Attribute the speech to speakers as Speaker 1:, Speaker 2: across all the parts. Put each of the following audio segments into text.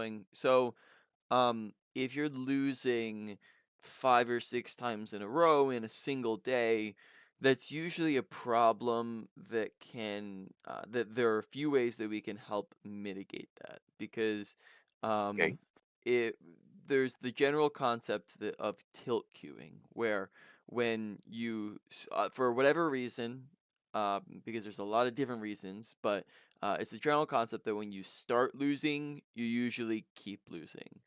Speaker 1: going. So if you're losing 5 or 6 times in a row in a single day, that's usually a problem that there are a few ways that we can help mitigate that because
Speaker 2: Okay.
Speaker 1: um, it there's the general concept of tilt queuing where when for whatever reason, because there's a lot of different reasons, but it's a general concept that when you start losing, you usually keep losing.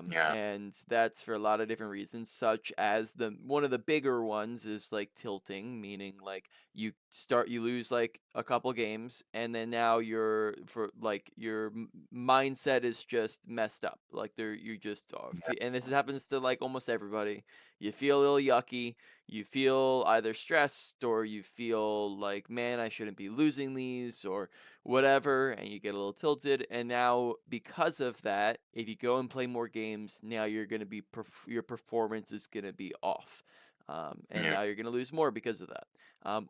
Speaker 2: Yeah.
Speaker 1: And that's for a lot of different reasons, such as the one of the bigger ones is like tilting, meaning like you lose like a couple games, and then now your mindset is just messed up. Like you just and this happens to like almost everybody. You feel a little yucky, you feel either stressed or you feel like, man, I shouldn't be losing these, or whatever, and you get a little tilted. And now, because of that, if you go and play more games, now you're going to be your performance is going to be off. And
Speaker 2: Yeah.
Speaker 1: now you're going to lose more because of that.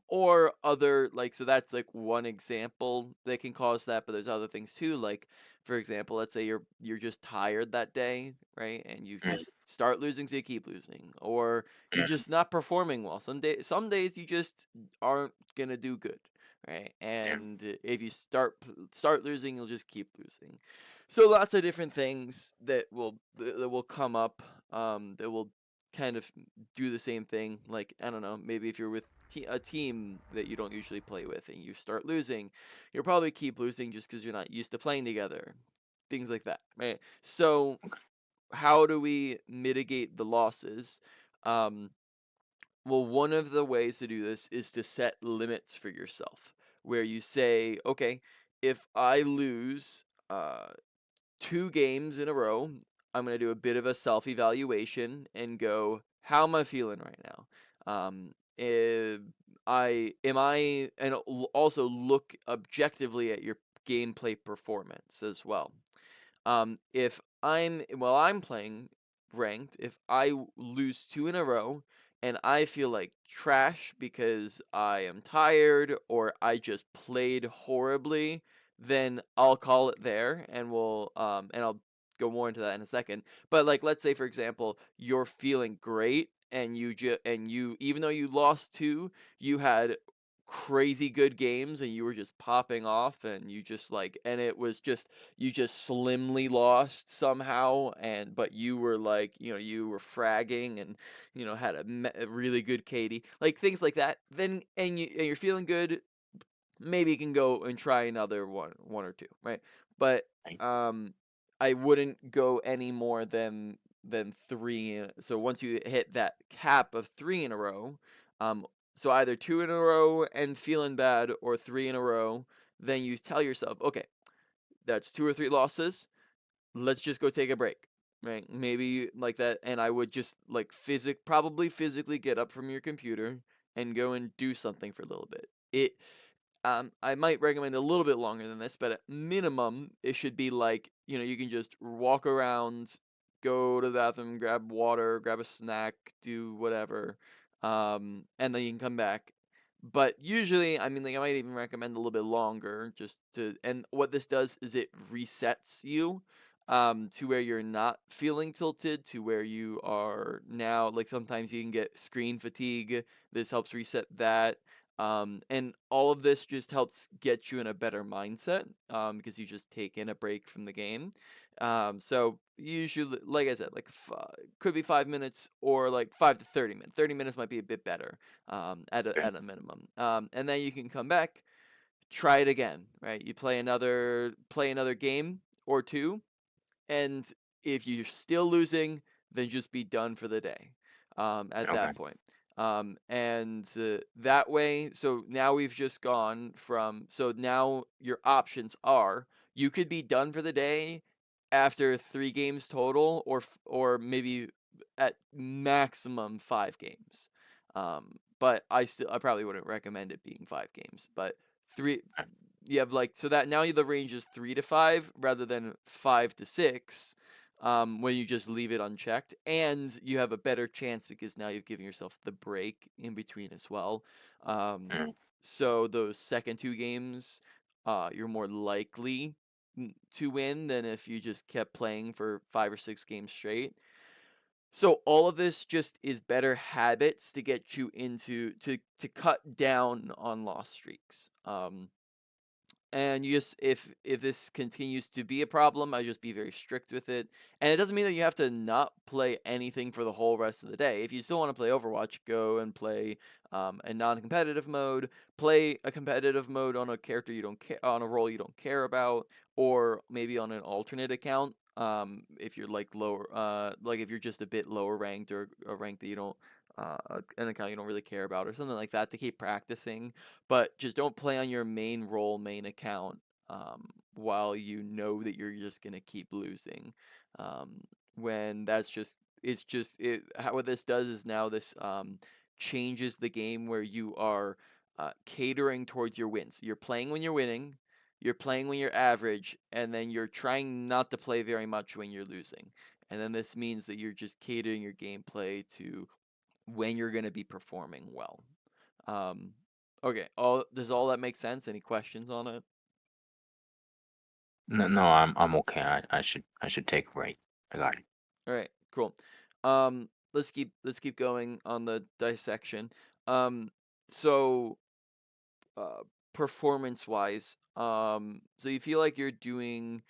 Speaker 1: Or other like so that's like one example that can cause that, but there's other things too. Like for example, let's say you're just tired that day, right? And you
Speaker 2: Mm,
Speaker 1: just start losing, so you keep losing, or you're
Speaker 2: mm,
Speaker 1: just not performing well. Some days you just aren't gonna do good, right?
Speaker 2: yeah.
Speaker 1: And if you start losing, you'll just keep losing. So lots of different things that will come up, that will kind of do the same thing. Like I don't know, maybe if you're with a team that you don't usually play with and you start losing, you'll probably keep losing just because you're not used to playing together. Things like that, right? So how do we mitigate the losses? Um, well, one of the ways to do this is to set limits for yourself, where you say, okay, if I lose 2 games in a row, I'm going to do a bit of a self evaluation and go, how am I feeling right now? If and also look objectively at your gameplay performance as well. If while I'm playing ranked, if lose 2 in a row and I feel like trash because I am tired or I just played horribly, then I'll call it there, and I'll go more into that in a second. But like let's say for example, you're feeling great and you even though you lost 2, you had crazy good games and you were just popping off, and it was just you just slimly lost somehow, but you were like, you were fragging and had a really good KD, like things like that. Then and you're feeling good, maybe you can go and try another one or two, right? But
Speaker 2: Right.
Speaker 1: um I wouldn't go any more than 3. So once you hit that cap of 3 in a row, um so either 2 in a row and feeling bad, or 3 in a row, then you tell yourself, okay, that's 2 or 3 losses, let's just go take a break, right? Maybe like that. And I would just like probably physically get up from your computer and go and do something for a little bit. I might recommend a little bit longer than this, but at minimum it should be like, you can just walk around, go to the bathroom, grab water, grab a snack, do whatever, and then you can come back. But usually, I mean, like I might even recommend a little bit longer, and what this does is it resets you, to where you're not feeling tilted, to where you are now. Like sometimes you can get screen fatigue. This helps reset that. And all of this just helps get you in a better mindset, because you just taken a break from the game. So usually, like I said, like could be 5 minutes or like 5 to 30 minutes. 30 minutes might be a bit better,
Speaker 2: Okay.
Speaker 1: at a minimum. And then you can come back, try it again, right? You play another game or two, and if you're still losing, then just be done for the day, at
Speaker 2: Okay.
Speaker 1: that point. And that way, so now we've just gone from, so now your options are, you could be done for the day after 3 games total, or maybe at maximum 5 games. But I probably wouldn't recommend it being 5 games, but three, you have like, so that now the range is 3 to 5 rather than 5 to 6, when you just leave it unchecked, and you have a better chance because now you've given yourself the break in between as well. Um,
Speaker 2: Mm,
Speaker 1: so those second 2 games, you're more likely to win than if you just kept playing for 5 or 6 games straight. So all of this just is better habits to get you into to cut down on loss streaks. And you just if this continues to be a problem, I just be very strict with it. And it doesn't mean that you have to not play anything for the whole rest of the day. If you still want to play Overwatch, go and play a non-competitive mode. Play a competitive mode on a character you don't care on a role you don't care about, or maybe on an alternate account. If you're like lower, like if you're just a bit lower ranked or a rank that you don't, an account you don't really care about or something like that to keep practicing, but just don't play on your main role, main account, while you know that you're just gonna keep losing. Um, when that's just it's just it. What this does is now this changes the game where you are catering towards your wins. You're playing when you're winning, you're playing when you're average, and then you're trying not to play very much when you're losing. And then this means that you're just catering your gameplay to when you're gonna be performing well. Um, okay. All does all that make sense? Any questions on it?
Speaker 2: No, no, I'm okay. I should take a break. I got it.
Speaker 1: All right. Cool. Let's keep going on the dissection. So uh, performance wise, so you feel like you're doing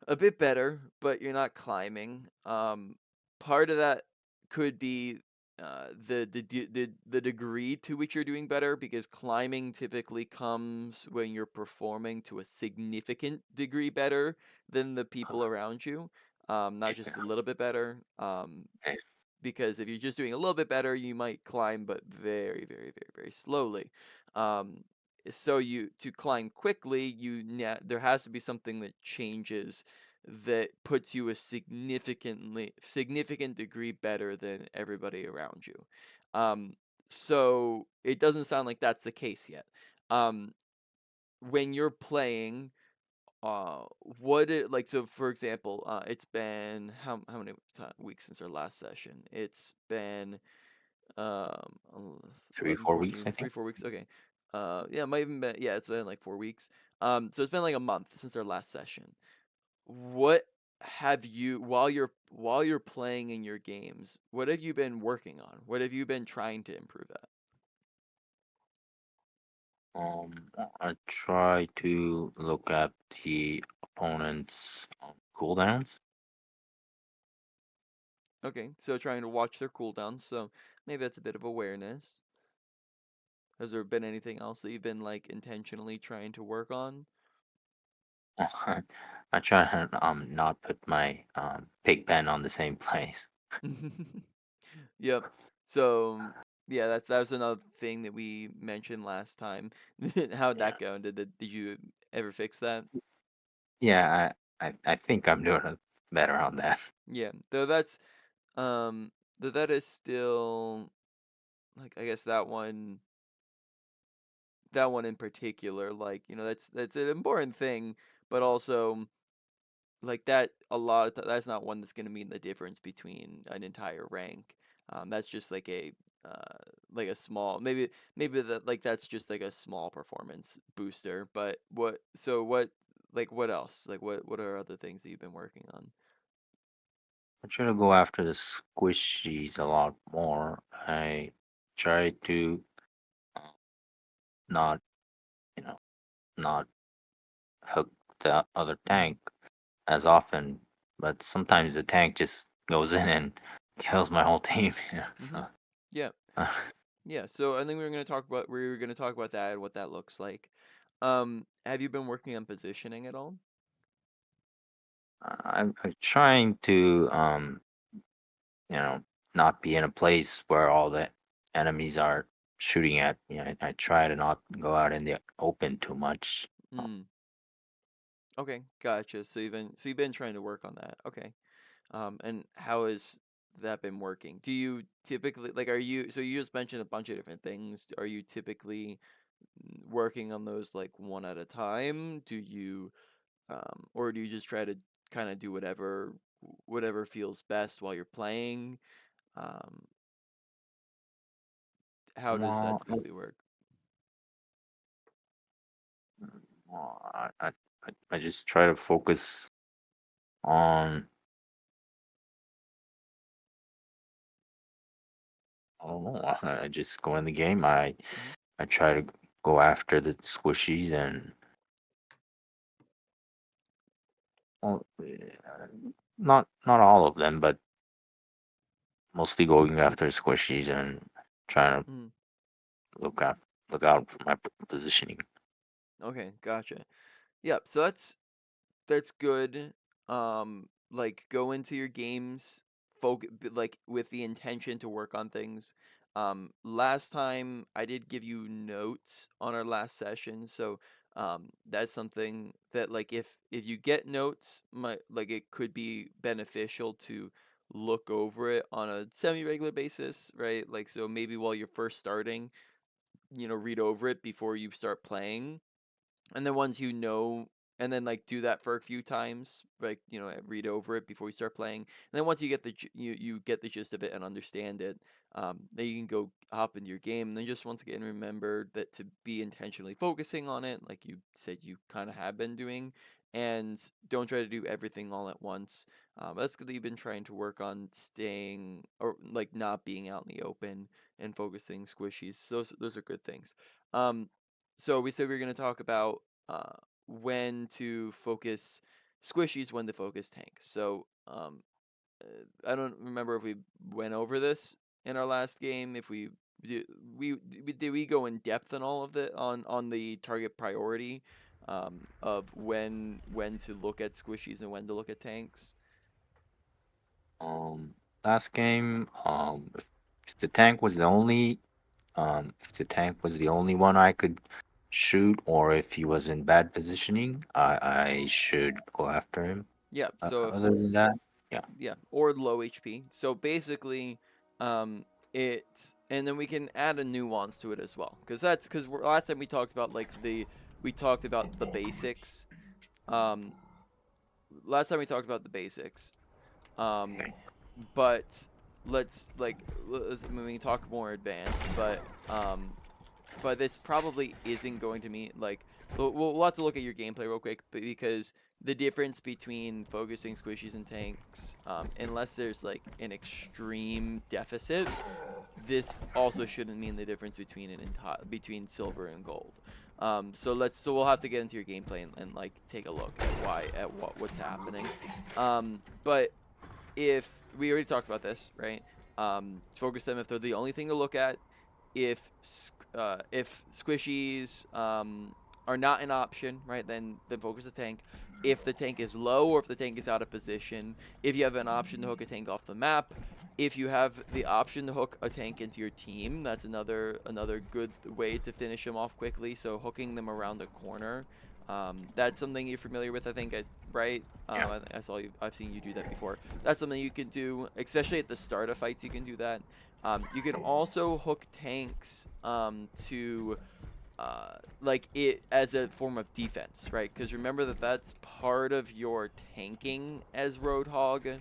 Speaker 1: a bit better, but you're not climbing. Part of that could be the degree to which you're doing better, because climbing typically comes when you're performing to a significant degree better than the people around you, not just a
Speaker 2: Yeah.
Speaker 1: little bit better. Because if you're just doing a little bit better, you might climb, but very, very, very, very slowly. Um, so you to climb quickly, there has to be something that changes that puts you a significant degree better than everybody around you. Um, so it doesn't sound like that's the case yet. Um, when you're playing, what it like so for example, it's been how many weeks since our last session? It's been
Speaker 2: 3,
Speaker 1: 11,
Speaker 2: 4 weeks,
Speaker 1: 14,
Speaker 2: I
Speaker 1: three,
Speaker 2: think.
Speaker 1: 4 weeks. Okay. Yeah, it might even been, yeah, it's been like 4 weeks. So it's been like a month since our last session. What have you while you're playing in your games, what have you been working on? What have you been trying to improve at?
Speaker 2: I try to look at the opponent's cooldowns.
Speaker 1: Okay, so trying to watch their cooldowns, so maybe that's a bit of awareness. Has there been anything else that you've been like intentionally trying to work on?
Speaker 2: I try to not put my pig pen on the same place.
Speaker 1: Yep. So yeah, that was another thing that we mentioned last time. How'd that
Speaker 2: Yeah,
Speaker 1: go? Did you ever fix that?
Speaker 2: yeah. I think I'm doing better on that.
Speaker 1: Yeah. Though that's though that is still like I guess that one in particular, like, that's an important thing, but also like that a lot of that's not one that's going to mean the difference between an entire rank. That's just uh like a small, maybe that like that's just like a small performance booster. But what else, like what are other things that you've been working on?
Speaker 2: I try to go after the squishies a lot more. I try to uh, not, you know, not hook the other tank as often, but sometimes the tank just goes in and kills my whole team. Yeah,
Speaker 1: Mm-hmm.
Speaker 2: so
Speaker 1: Yeah.
Speaker 2: uh,
Speaker 1: Yeah, so I think we were going to talk about that and what that looks like. Have you been working on positioning at all?
Speaker 2: I'm trying to you know not be in a place where all the enemies are shooting at me. I try to not go out in the open too much.
Speaker 1: Mm. Okay, gotcha. So you've been trying to work on that. Okay. And how has that been working? Do you typically like are you so you just mentioned a bunch of different things. Are you typically working on those like one at a time? Do you or do you just try to kind of do whatever feels best while you're playing? Um, how does that
Speaker 2: Well,
Speaker 1: typically work?
Speaker 2: well, I just try to focus on I don't know. I just go in the game.
Speaker 1: Mhm.
Speaker 2: I try to go after the squishies and well, not all of them, but mostly going after squishies and trying to
Speaker 1: Mhm.
Speaker 2: look out look out for my positioning.
Speaker 1: Okay, gotcha. Yep. So that's good. Like go into your games, like with the intention to work on things. Last time I did give you notes on our last session, so that's something that like if you get notes, like it could be beneficial to look over it on a semi-regular basis, right? Like so maybe while you're first starting, read over it before you start playing, and then once you know, and then like do that for a few times, like read over it before you start playing, and then once you get you get the gist of it and understand it, then you can go hop into your game, and then just once again remember that to be intentionally focusing on it, like you said you kind of have been doing, and don't try to do everything all at once. That's good that you've been trying to work on staying or like not being out in the open and focusing squishies. So those are good things. Um, so we said we were going to talk about uh, when to focus squishies, when to focus tanks. So I don't remember if we went over this in our last game. If did did we go in depth on all of the on the target priority of when to look at squishies and when to look at tanks?
Speaker 2: Um, Last game, if the tank was the only if the tank was the only one I could shoot, or if he was in bad positioning, I should go after him.
Speaker 1: Yeah. So if
Speaker 2: Other than that, yeah.
Speaker 1: yeah, or low HP. So basically, it's and then we can add a nuance to it as well, because last time we talked about like we talked about the basics. Um, Last time we talked about the basics. Um,
Speaker 2: Okay.
Speaker 1: but I mean, we can talk more advanced, but this probably isn't going to mean like we'll have to look at your gameplay real quick, because the difference between focusing squishies and tanks, unless there's like an extreme deficit, this also shouldn't mean the difference between between silver and gold. So we'll have to get into your gameplay and like take a look at what's happening. But if we already talked about this, right? Focus them if they're the only thing to look at. If squishies are not an option, right? Then focus the tank. If the tank is low or if the tank is out of position, if you have an option to hook a tank off the map, if you have the option to hook a tank into your team, that's another good way to finish them off quickly. So hooking them around a corner, that's something you're familiar with, I think, right?
Speaker 2: Yeah.
Speaker 1: I saw you. I've seen you do that before. That's something you can do, especially at the start of fights. You can do that. You can also hook tanks to like it as a form of defense, right? Because remember that that's part of your tanking as Roadhog.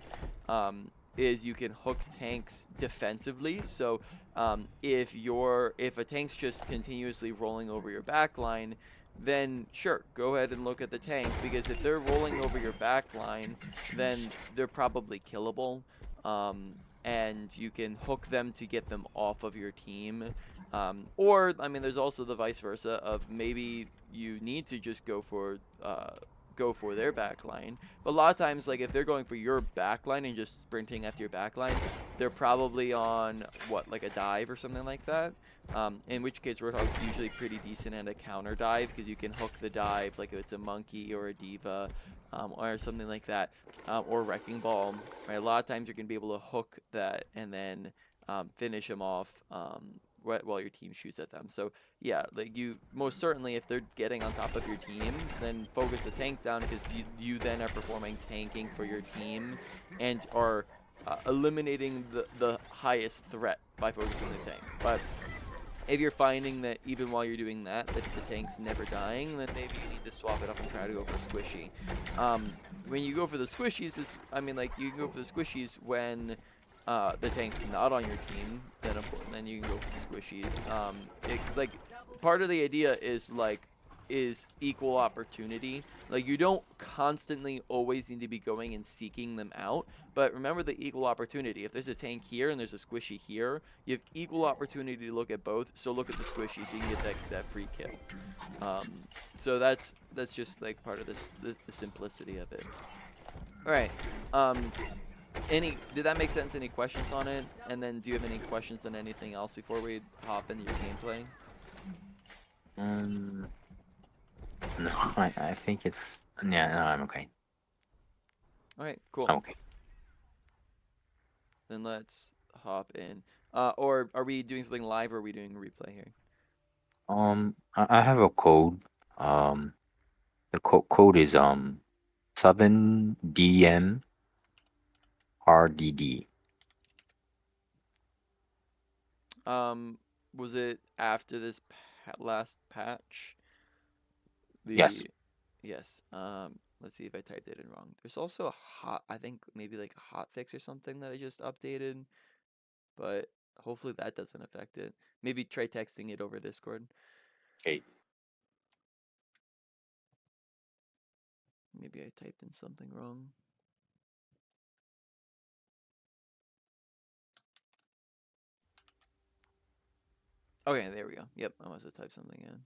Speaker 1: Is you can hook tanks defensively. So if a tank's just continuously rolling over your back line, then sure, go ahead and look at the tank, because if they're rolling over your back line, then they're probably killable. And you can hook them to get them off of your team. Or I mean, there's also the vice versa of maybe you need to just go for their back line. But a lot of times, like if they're going for your back line and just sprinting after your back line, they're probably on what, like a dive or something like that. In which case, Roadhog's usually pretty decent at a counter dive, because you can hook the dive, like if it's a monkey or a diva, or something like that, or wrecking ball. Right, a lot of times you're gonna be able to hook that and then finish them off. While your team shoots at them. So yeah, like you most certainly, if they're getting on top of your team, then focus the tank down, because you then are performing tanking for your team and are eliminating the highest threat by focusing the tank. But if you're finding that even while you're doing that, that the tank's never dying, then maybe you need to swap it up and try to go for a squishy. When you go for the squishies, I mean, like you can go for the squishies when the tank's not on your team. Then you can go for the squishies. It's like part of the idea is like is equal opportunity. Like, you don't constantly always need to be going and seeking them out, but remember the equal opportunity. If there's a tank here and there's a squishy here, you have equal opportunity to look at both. So look at the squishy so you can get that free kill. So that's just like part of this the simplicity of it. All right. Did that make sense? Any questions on it? And then do you have any questions on anything else before we hop into your gameplay?
Speaker 2: Um, no, I think it's yeah. No, I'm okay.
Speaker 1: All right, cool.
Speaker 2: I'm okay.
Speaker 1: Then let's hop in. Or are we doing something live or are we doing a replay here?
Speaker 2: I have a code. Um, the code is 7DM RDD.
Speaker 1: Um, was it after this last patch?
Speaker 2: Yes.
Speaker 1: The Yes. Let's see if I typed it in wrong. There's also a I think maybe like a hot fix or something that I just updated, but hopefully that doesn't affect it. Maybe try texting it over Discord.
Speaker 2: Okay.
Speaker 1: Maybe I typed in something wrong. Okay, there we go. Yep, I must have typed something in.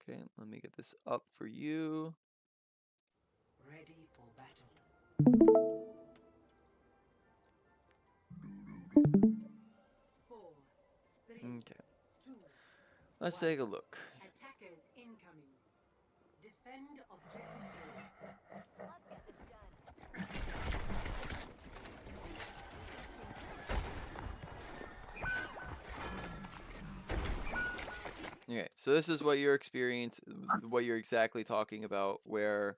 Speaker 1: Okay, let me get this up for you.
Speaker 3: Ready for battle. Four, three,
Speaker 1: Okay,
Speaker 3: two,
Speaker 1: let's
Speaker 3: one.
Speaker 1: take a look.
Speaker 3: Attackers incoming. Defend objective A.
Speaker 4: Let's get this done.
Speaker 1: Okay, so this is what your experience, what you're exactly talking about, where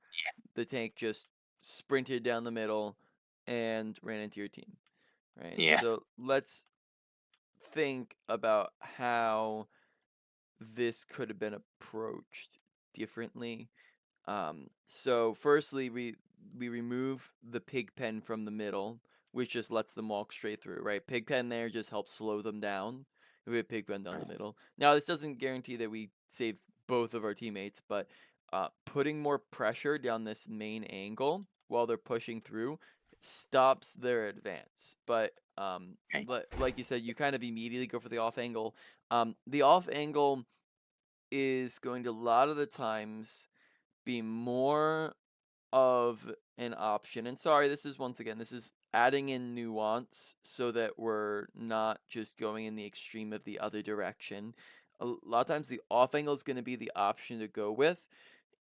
Speaker 1: the tank just sprinted down the middle and ran into your team, right?
Speaker 2: Yeah.
Speaker 1: So let's think about how this could have been approached differently. So firstly, we remove the pig pen from the middle, which just lets them walk straight through, right? Pig pen there just helps slow them down. We have pig pen down the
Speaker 2: Right.
Speaker 1: middle. Now, this doesn't guarantee that we save both of our teammates, but putting more pressure down this main angle while they're pushing through stops their advance. But
Speaker 2: Okay.
Speaker 1: like you said, you kind of immediately go for the off angle. The off angle is going to a lot of the times be more of an option. And sorry, this is once again, this is adding in nuance so that we're not just going in the extreme of the other direction. A lot of times the off angle is going to be the option to go with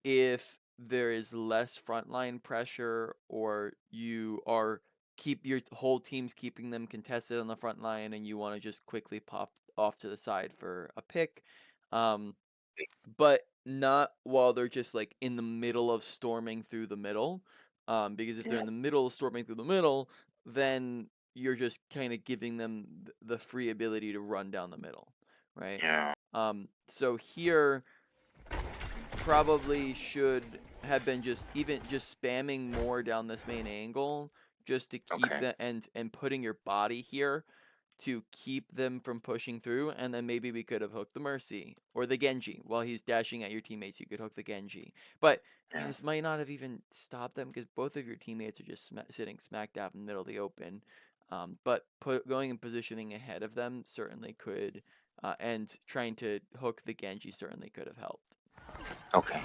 Speaker 1: if there is less frontline pressure or you are keep your whole team's keeping them contested on the front line and you want to just quickly pop off to the side for a pick. Um, but not while they're just like in the middle of storming through the middle. Because if they're
Speaker 2: Yeah.
Speaker 1: in the middle of storming through the middle, then you're just kind of giving them the free ability to run down the middle, right?
Speaker 2: Yeah.
Speaker 1: So here probably should have been just even just spamming more down this main angle just to keep
Speaker 2: Okay.
Speaker 1: that and putting your body here to keep them from pushing through, and then maybe we could have hooked the Mercy or the Genji while he's dashing at your teammates. You could hook the Genji, but
Speaker 2: Yeah.
Speaker 1: this might not have even stopped them because both of your teammates are just sitting smack dab in the middle of the open. But going and positioning ahead of them certainly could, and trying to hook the Genji certainly could have helped.
Speaker 2: Okay.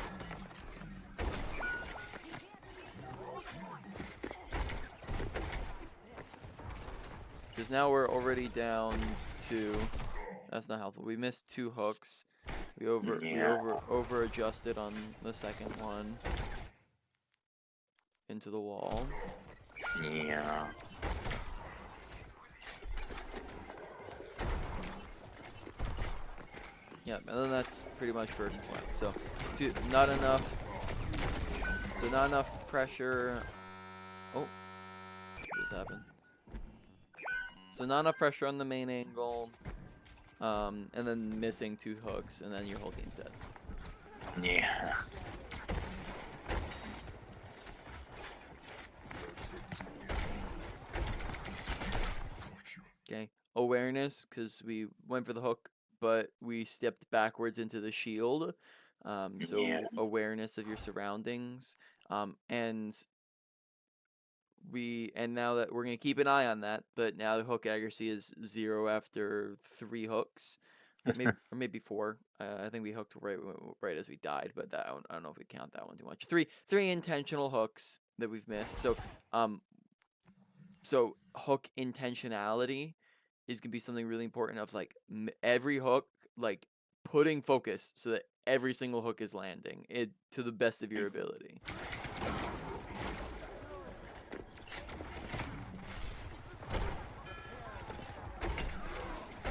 Speaker 1: Because now we're already down to. That's not helpful. We missed 2 hooks. We
Speaker 2: Yeah.
Speaker 1: over adjusted on the second one into the wall.
Speaker 2: Yeah.
Speaker 1: Yep, and then that's pretty much first point. So, not enough. So not enough pressure. Oh, what just happened? So not enough pressure on the main angle. And then missing 2 hooks, and then your whole team's dead.
Speaker 2: Yeah.
Speaker 1: Okay. Awareness awareness because we went for the hook, but we stepped backwards into the shield. So
Speaker 2: Yeah.
Speaker 1: awareness of your surroundings. And now that we're gonna keep an eye on that, but now the hook accuracy is 0 after 3 hooks, maybe 4. I think we hooked right as we died, but I don't know if we count that one too much. Three intentional hooks that we've missed. So hook intentionality is gonna be something really important of like every hook, like putting focus so that every single hook is landing it to the best of your ability.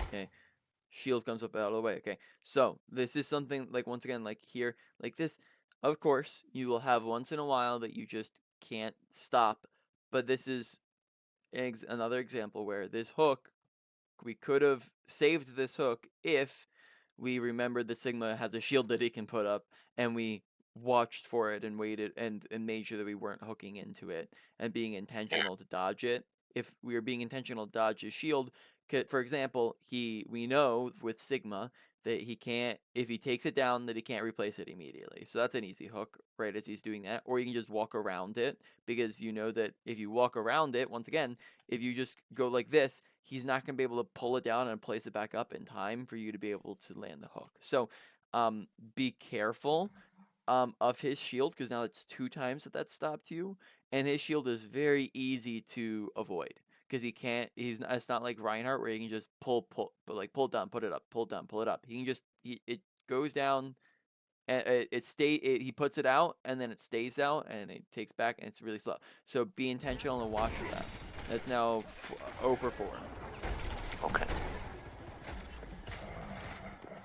Speaker 1: Okay. Shield comes up out of the way. Okay. So this is something like once again, like here, like this, of course, you will have once in a while that you just can't stop. But this is another example where this hook, we could have saved this hook if we remembered the Sigma has a shield that he can put up and we watched for it and waited and made sure that we weren't hooking into it and being intentional to dodge it. If we were being intentional to dodge his shield, for example, we know with Sigma that he can't, if he takes it down, that he can't replace it immediately. So that's an easy hook, right, as he's doing that. Or you can just walk around it, because you know that if you walk around it, once again, if you just go like this, he's not going to be able to pull it down and place it back up in time for you to be able to land the hook. So be careful of his shield, because now it's 2 times that stopped you, and his shield is very easy to avoid because it's not like Reinhardt where he can just pull it down, put it up, pull it down, pull it up. He can just it goes down and he puts it out and then it stays out and it takes back and it's really slow. So be intentional and watch for that. That's now 0 for 4.
Speaker 2: Okay.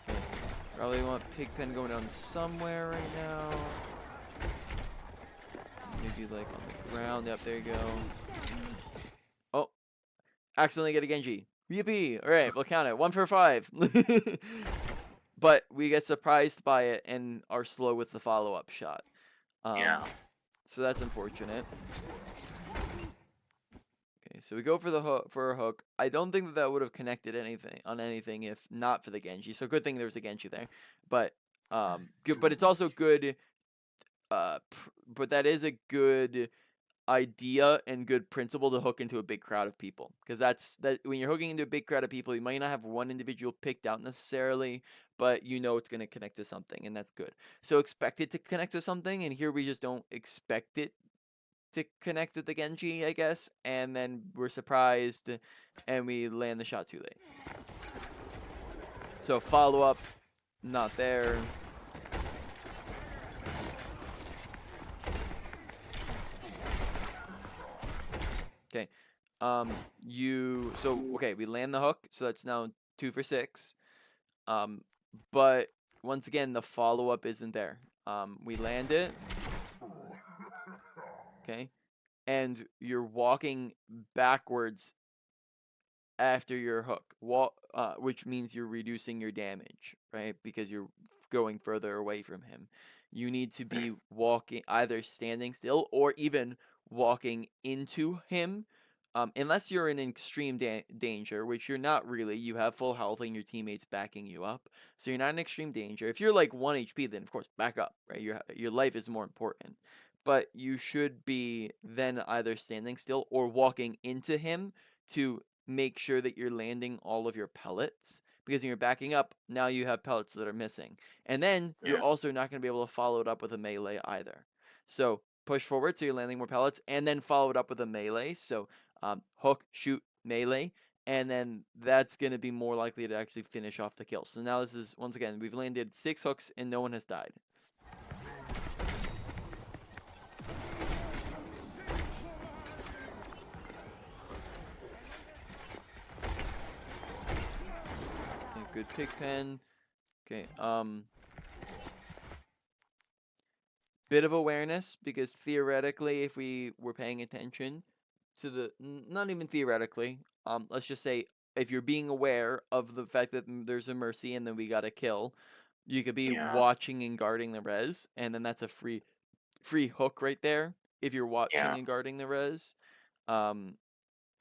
Speaker 1: Okay. Probably want Pigpen going down somewhere right now. Maybe like on the ground. Yep, there you go. Oh, accidentally get a Genji. Yippee! Alright, we'll count it. 1 for 5. But we get surprised by it and are slow with the follow-up shot.
Speaker 2: Yeah.
Speaker 1: So that's unfortunate. Okay, so we go for the hook. I don't think that would have connected anything if not for the Genji. So good thing there was a Genji there. But good. But it's also good. But that is a good idea and good principle to hook into a big crowd of people, because that when you're hooking into a big crowd of people, you might not have one individual picked out necessarily, but you know it's going to connect to something, and that's good. So expect it to connect to something, and here we just don't expect it to connect with the Genji, I guess, and then we're surprised and we land the shot too late. So follow up, not there. Okay. Okay, we land the hook, so that's now 2 for 6. But once again, the follow up isn't there. We land it. Okay. And you're walking backwards after your hook, which means you're reducing your damage, right? Because you're going further away from him. You need to be walking, either standing still or even walking into him, unless you're in extreme danger, which you're not really. You have full health and your teammates backing you up, so you're not in extreme danger. If you're like 1 HP, then of course back up, right? Your life is more important. But you should be then either standing still or walking into him to make sure that you're landing all of your pellets, because when you're backing up, now you have pellets that are missing. And then you're also not going to be able to follow it up with a melee either. So push forward so you're landing more pellets, and then follow it up with a melee. So hook, shoot, melee, and then that's going to be more likely to actually finish off the kill. So now this is, once again, we've landed 6 hooks and no one has died. Okay, good pig pen. Okay, bit of awareness, because theoretically, if we were paying attention to not even theoretically, let's just say if you're being aware of the fact that there's a mercy and then we got a kill, you could be watching and guarding the res, and then that's a free hook right there if you're watching and guarding the res.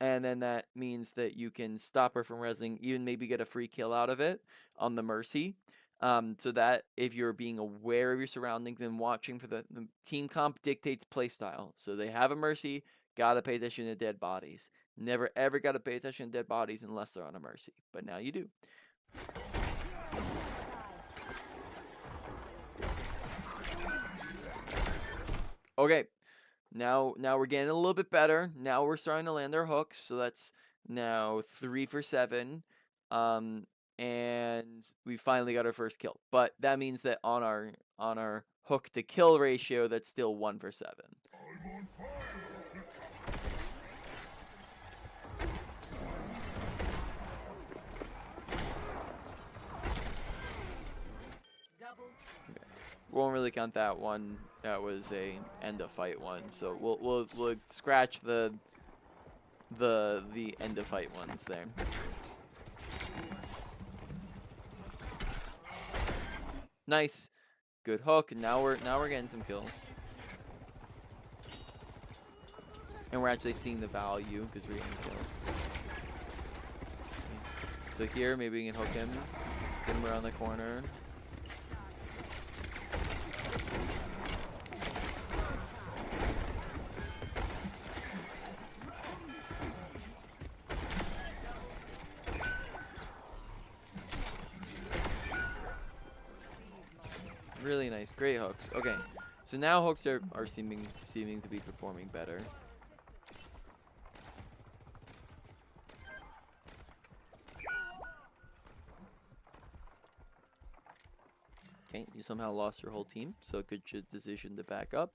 Speaker 1: and then that means that you can stop her from resing, even maybe get a free kill out of it on the Mercy. So that if you're being aware of your surroundings and watching for the team comp dictates playstyle. So they have a Mercy, gotta pay attention to dead bodies. Never ever gotta pay attention to dead bodies unless they're on a Mercy. But now you do. Okay, now we're getting a little bit better. Now we're starting to land our hooks, so that's now 3 for 7. And we finally got our first kill. But that means that on our hook to kill ratio, that's still 1 for 7. Okay. Won't really count that one. That was a end of fight one. So we'll scratch the end of fight ones there. Nice. Good hook. Now we're getting some kills. And we're actually seeing the value because we're getting kills. So here, maybe we can hook him. Get him around the corner. Really nice. Great hooks. Okay. So now hooks are seeming to be performing better. Okay, you somehow lost your whole team, so good decision to back up.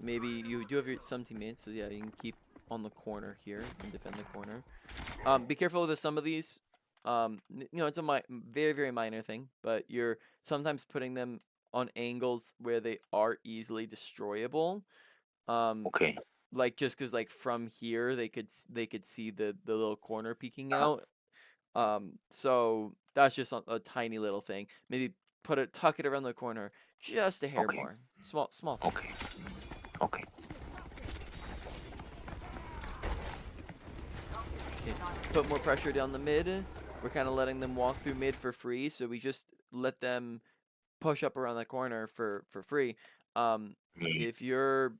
Speaker 1: Maybe you do have some teammates, so yeah, you can keep on the corner here and defend the corner. Be careful with some of these. You know, it's a very, very minor thing, but you're sometimes putting them on angles where they are easily destroyable.
Speaker 2: Okay.
Speaker 1: Like just because like from here they could see the little corner peeking
Speaker 2: Uh,
Speaker 1: out. So that's just a tiny little thing. Maybe tuck it around the corner just a hair
Speaker 2: okay.
Speaker 1: more. Small thing.
Speaker 2: Okay. Okay.
Speaker 1: Okay. Put more pressure down the mid. We're kind of letting them walk through mid for free, so we just let them push up around the corner for free.
Speaker 2: Yeah.
Speaker 1: If you're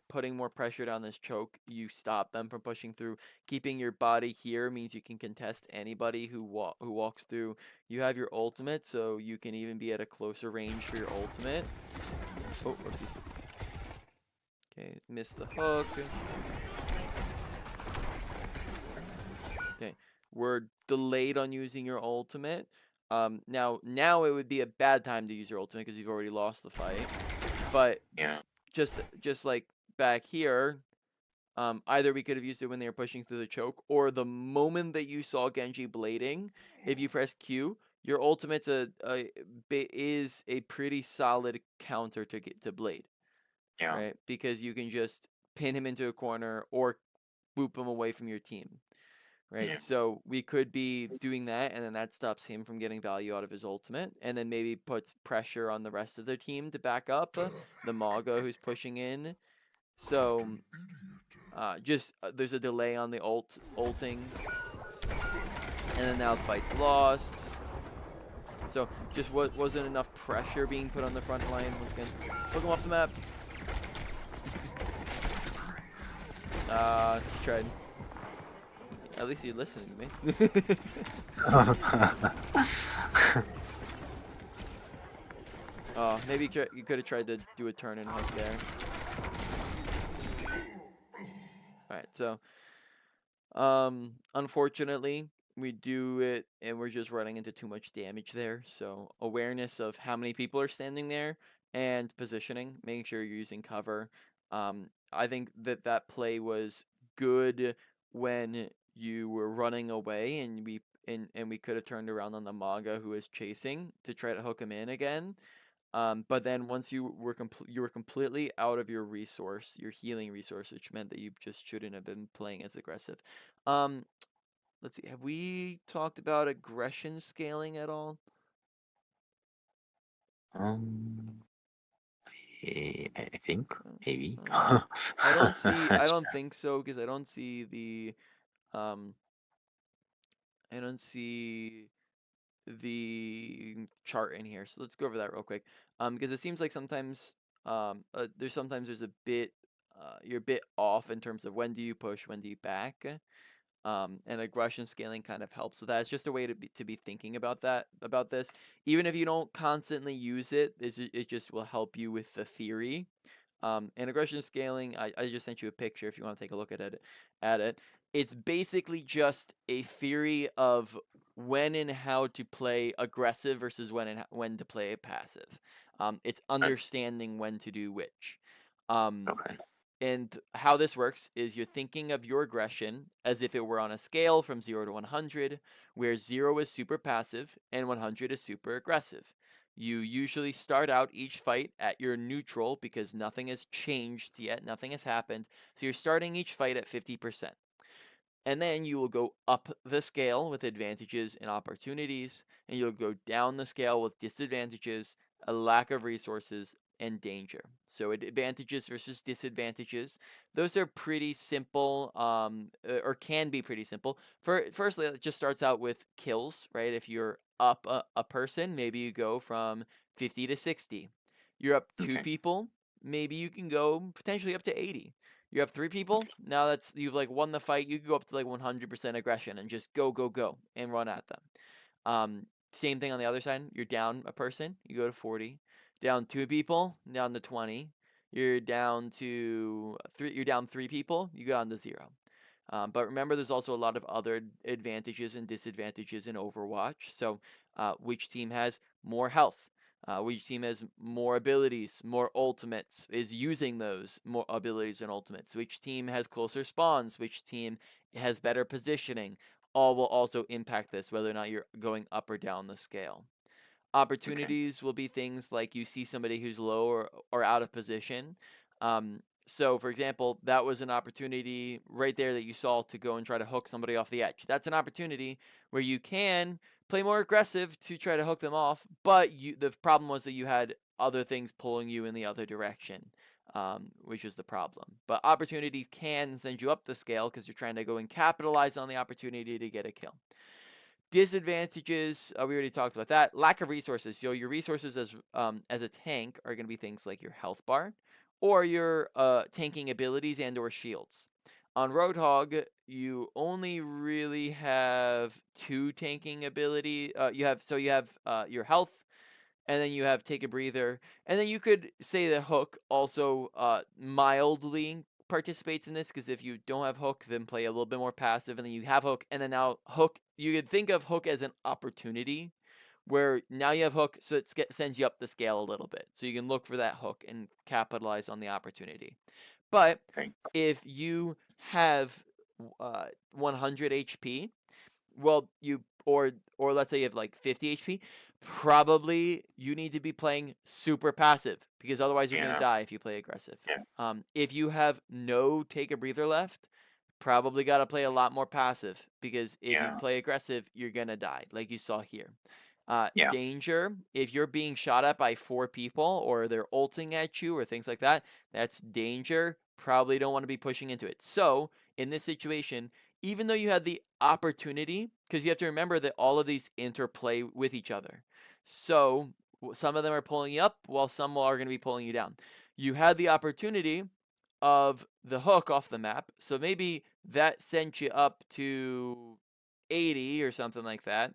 Speaker 1: putting more pressure down this choke, you stop them from pushing through. Keeping your body here means you can contest anybody who walks through. You have your ultimate, so you can even be at a closer range for your ultimate. Oh, whoopsies. Okay, missed the hook. Okay, we're delayed on using your ultimate. Now it would be a bad time to use your ultimate because you've already lost the fight. But
Speaker 2: Yeah.
Speaker 1: just like back here, either we could have used it when they were pushing through the choke, or the moment that you saw Genji blading, if you press Q, your ultimate's is a pretty solid counter to blade,
Speaker 2: Yeah.
Speaker 1: right? Because you can just pin him into a corner or boop him away from your team. Right,
Speaker 2: Yeah.
Speaker 1: so we could be doing that, and then that stops him from getting value out of his ultimate, and then maybe puts pressure on the rest of their team to back up the Maga who's pushing in. So, there's a delay on the ulting, and then now the fight's lost. So just wasn't enough pressure being put on the front line. Once again, hook him off the map. Tried. At least you're listening to me. Maybe you could have tried to do a turn and hook there. Alright, so unfortunately we do it and we're just running into too much damage there. So awareness of how many people are standing there and positioning, making sure you're using cover. I think that play was good when you were running away and we could have turned around on the Maga who was chasing to try to hook him in again. But then once you were completely out of your resource, your healing resource, which meant that you just shouldn't have been playing as aggressive. Um, let's see. Have we talked about aggression scaling at all?
Speaker 2: Um. I think maybe.
Speaker 1: I don't see. I
Speaker 2: That's
Speaker 1: don't think so because I don't see the. Um, I don't see the chart in here. So let's go over that real quick. Because it seems like sometimes there's a bit you're a bit off in terms of when do you push, when do you back. And aggression scaling kind of helps with that. It's just a way to be thinking about this. Even if you don't constantly use it, it just will help you with the theory. And aggression scaling, I just sent you a picture if you want to take a look at it. It's basically just a theory of when and how to play aggressive versus when to play passive. It's
Speaker 2: right.
Speaker 1: understanding when to do which. Um,
Speaker 2: Okay.
Speaker 1: and how this works is you're thinking of your aggression as if it were on a scale from 0 to 100, where 0 is super passive and 100 is super aggressive. You usually start out each fight at your neutral because nothing has changed yet, nothing has happened. So you're starting each fight at 50%. And then you will go up the scale with advantages and opportunities, and you'll go down the scale with disadvantages, a lack of resources, and danger. So advantages versus disadvantages, those are pretty simple, or can be pretty simple. Firstly, it just starts out with kills, right? If you're up a person, maybe you go from 50 to 60. You're up two
Speaker 2: Okay.
Speaker 1: people, maybe you can go potentially up to 80. You have three people.
Speaker 2: Okay.
Speaker 1: Now that's you've like won the fight. You can go up to like 100% aggression and just go, go, go and run at them. Same thing on the other side. You're down a person. You go to 40. Down two people. Down to 20. You're down to three. You're down three people. You go down to 0. But remember, there's also a lot of other advantages and disadvantages in Overwatch. So, which team has more health? Which team has more abilities, more ultimates, is using those more abilities and ultimates? Which team has closer spawns? Which team has better positioning? All will also impact this, whether or not you're going up or down the scale.
Speaker 2: Okay.
Speaker 1: Opportunities will be things like you see somebody who's low or out of position. So, for example, that was an opportunity right there that you saw to go and try to hook somebody off the edge. That's an opportunity where you can play more aggressive to try to hook them off, but the problem was that you had other things pulling you in the other direction, which was the problem. But opportunities can send you up the scale because you're trying to go and capitalize on the opportunity to get a kill. Disadvantages, we already talked about that. Lack of resources. So your resources as a tank are going to be things like your health bar or your tanking abilities and or shields. On Roadhog, you only really have two tanking ability. You have your health, and then you have take a breather, and then you could say that hook also mildly participates in this because if you don't have hook, then play a little bit more passive, and then you have hook, and then now hook. You could think of hook as an opportunity, where now you have hook, so it sends you up the scale a little bit, so you can look for that hook and capitalize on the opportunity. But
Speaker 2: Okay.
Speaker 1: if you have 100 HP, well, or let's say you have like 50 HP, probably you need to be playing super passive because otherwise you're gonna
Speaker 2: Yeah.
Speaker 1: die if you play aggressive.
Speaker 2: Yeah.
Speaker 1: If you have no take a breather left, probably got to play a lot more passive because if you
Speaker 2: Yeah.
Speaker 1: play aggressive, you're gonna die, like you saw here.
Speaker 2: Yeah.
Speaker 1: Danger, if you're being shot at by 4 people or they're ulting at you or things like that, that's danger. Probably don't want to be pushing into it. So, in this situation, even though you had the opportunity, because you have to remember that all of these interplay with each other. So, some of them are pulling you up while some are going to be pulling you down. You had the opportunity of the hook off the map, so maybe that sent you up to 80 or something like that,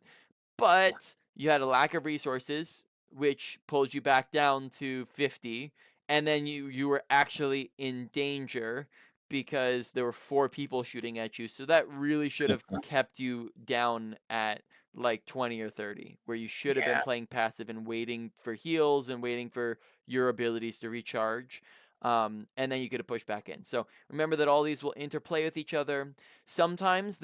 Speaker 1: but you had a lack of resources, which pulled you back down to 50, and then you were actually in danger because there were 4 people shooting at you. So that really should have kept you down at like 20 or 30, where you should have been
Speaker 2: Yeah.
Speaker 1: playing passive and waiting for heals and waiting for your abilities to recharge. And then you could have pushed back in. So remember that all these will interplay with each other. Sometimes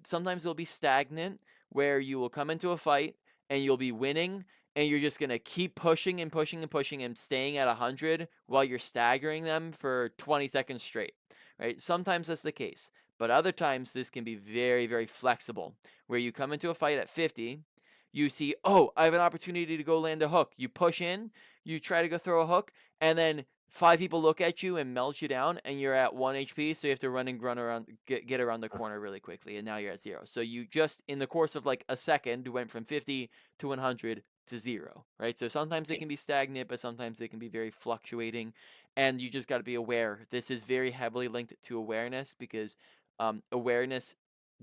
Speaker 1: sometimes they'll be stagnant, where you will come into a fight and you'll be winning and you're just going to keep pushing and pushing and pushing and staying at 100 while you're staggering them for 20 seconds straight, right? Sometimes that's the case, but other times this can be very, very flexible, where you come into a fight at 50, you see, oh, I have an opportunity to go land a hook. You push in, you try to go throw a hook, and then 5 people look at you and melt you down, and you're at 1 HP, so you have to run around, get around the corner really quickly, and now you're at 0. So you just, in the course of like a second, went from 50 to 100 to 0, right? So sometimes it
Speaker 2: Okay.
Speaker 1: can be stagnant, but sometimes it can be very fluctuating, and you just got to be aware. This is very heavily linked to awareness, because awareness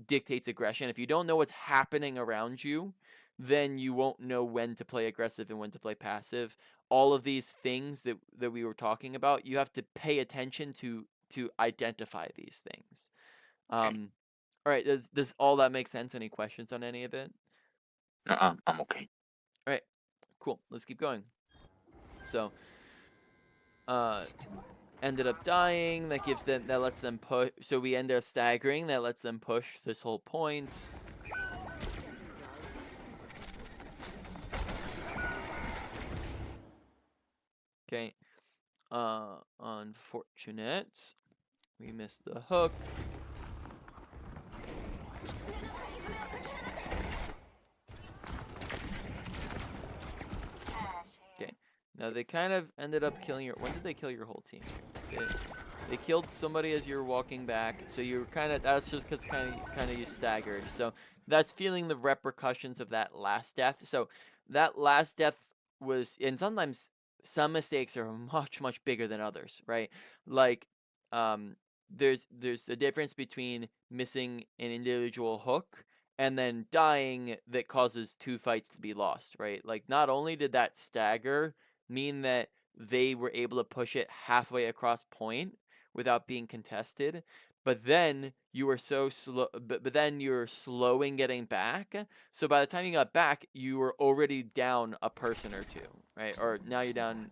Speaker 1: dictates aggression. If you don't know what's happening around you, then you won't know when to play aggressive and when to play passive. All of these things that we were talking about, you have to pay attention to identify these things.
Speaker 2: Okay.
Speaker 1: All right, does all that make sense? Any questions on any of it?
Speaker 2: No, I'm okay.
Speaker 1: All right, cool. Let's keep going. So, uh, ended up dying. That lets them push. So we end up staggering. That lets them push this whole point. Okay. Unfortunate. We missed the hook. Okay. Now they kind of ended up killing your. When did they kill your whole team? They killed somebody as you were walking back, so you're kind of. That's just because kind of you staggered. So that's feeling the repercussions of that last death. So that last death was, and sometimes some mistakes are much bigger than others, right? Like, um, there's a difference between missing an individual hook and then dying that causes 2 fights to be lost, right? Like, not only did that stagger mean that they were able to push it halfway across point without being contested, but then you were so slow, but then you're slowing getting back. So by the time you got back, you were already down a person or two, right? Or now you're down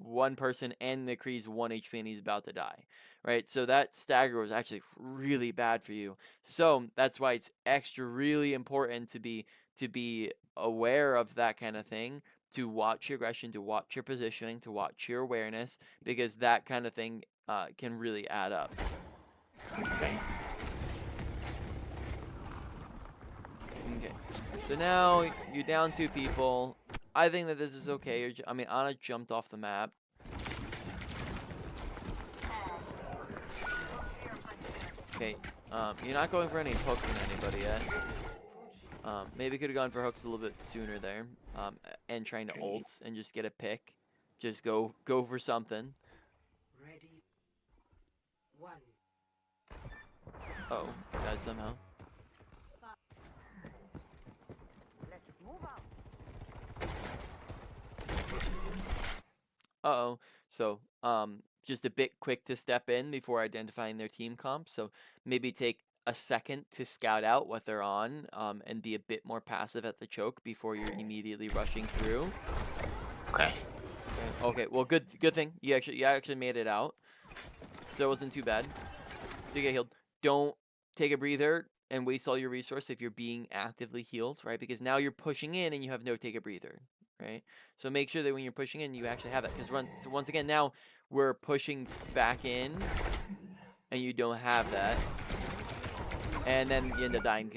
Speaker 1: 1 person and McCree's 1 HP and he's about to die, right? So that stagger was actually really bad for you. So that's why it's really important to be aware of that kind of thing, to watch your aggression, to watch your positioning, to watch your awareness, because that kind of thing can really add up.
Speaker 2: Okay.
Speaker 1: Okay, so now you're down 2 people. I think that this is okay. I mean, Anna jumped off the map. Okay, you're not going for any hooks on anybody yet. Maybe could have gone for hooks a little bit sooner there. And trying to
Speaker 2: Okay.
Speaker 1: ult and just get a pick. Just go for something.
Speaker 3: Ready. One.
Speaker 1: Oh, died somehow.
Speaker 4: Let's move out.
Speaker 1: Uh-oh. So, just a bit quick to step in before identifying their team comp. So maybe take a second to scout out what they're on, and be a bit more passive at the choke before you're immediately rushing through.
Speaker 2: Okay.
Speaker 1: Okay, well, good thing. You actually made it out. So it wasn't too bad. So you get healed. Don't take a breather and waste all your resource if you're being actively healed, right? Because now you're pushing in and you have no take a breather, right? So make sure that when you're pushing in, you actually have that. Because once again, now we're pushing back in and you don't have that. And then you end up dying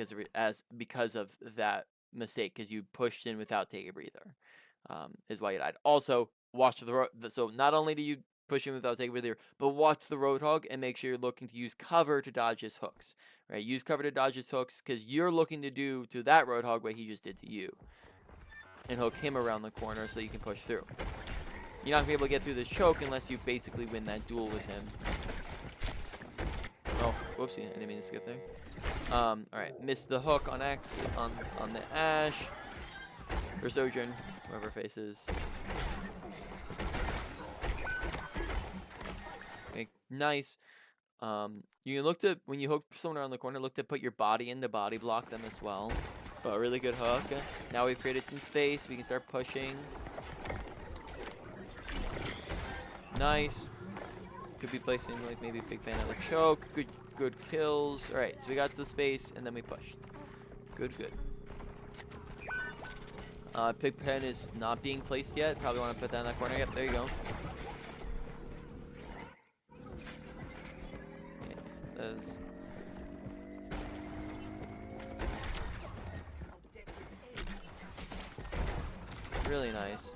Speaker 1: because of that mistake, because you pushed in without take a breather, is why you died. Also, watch so not only do you push in without take a breather, but watch the Roadhog and make sure you're looking to use cover to dodge his hooks, right? Use cover to dodge his hooks, because you're looking to do to that Roadhog what he just did to you, and hook him around the corner so you can push through. You're not gonna be able to get through this choke unless you basically win that duel with him. Oh, whoopsie! I didn't mean to skip there. All right, missed the hook on X on the Ash or Sojourn, whoever faces. Okay, nice. You can look to, when you hook someone around the corner, look to put your body in to body block them as well. Oh, really good hook. Now we've created some space. We can start pushing. Nice. Could be placing like maybe Big Fan of the choke. Good kills. All right, so we got to the space and then we pushed. Good. Pigpen is not being placed yet. Probably want to put that in that corner. Yep, there you go. Okay, that's... Really nice.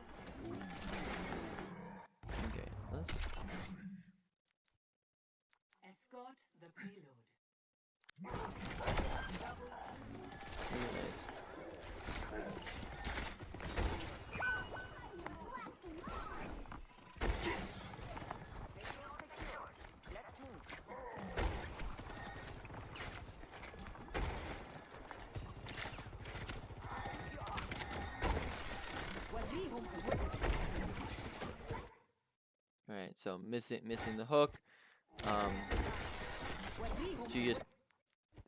Speaker 1: Okay, let's.
Speaker 3: Escort the payload.
Speaker 1: Really nice.
Speaker 4: Let's move.
Speaker 1: All right, so missing the hook. She just.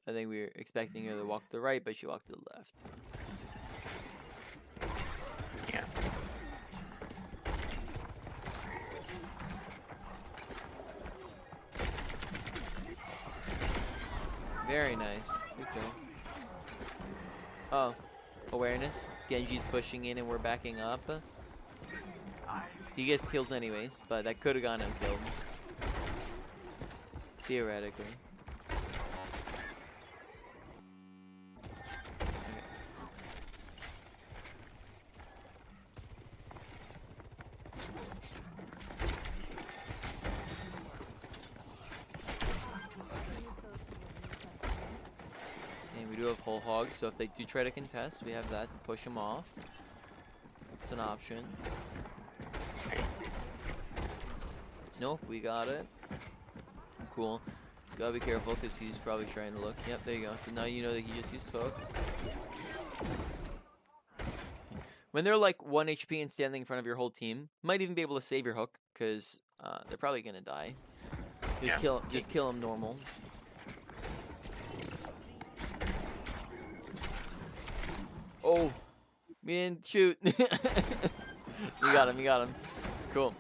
Speaker 1: I think we were expecting her to walk to the right, but she walked to the left.
Speaker 2: Yeah.
Speaker 1: Very nice. Okay. Oh, awareness. Genji's pushing in and we're backing up. He gets kills anyways, but that could have gone unkilled. Theoretically. Okay. And we do have whole hog, so if they do try to contest, we have that to push them off. It's an option. Nope, we got it. Cool. Gotta be careful because he's probably trying to look. Yep, there you go. So now you know that he just used hook. When they're like 1 HP and standing in front of your whole team, might even be able to save your hook because they're probably gonna die. Just kill them normal. Oh, we didn't shoot. You got him. You got him. Cool.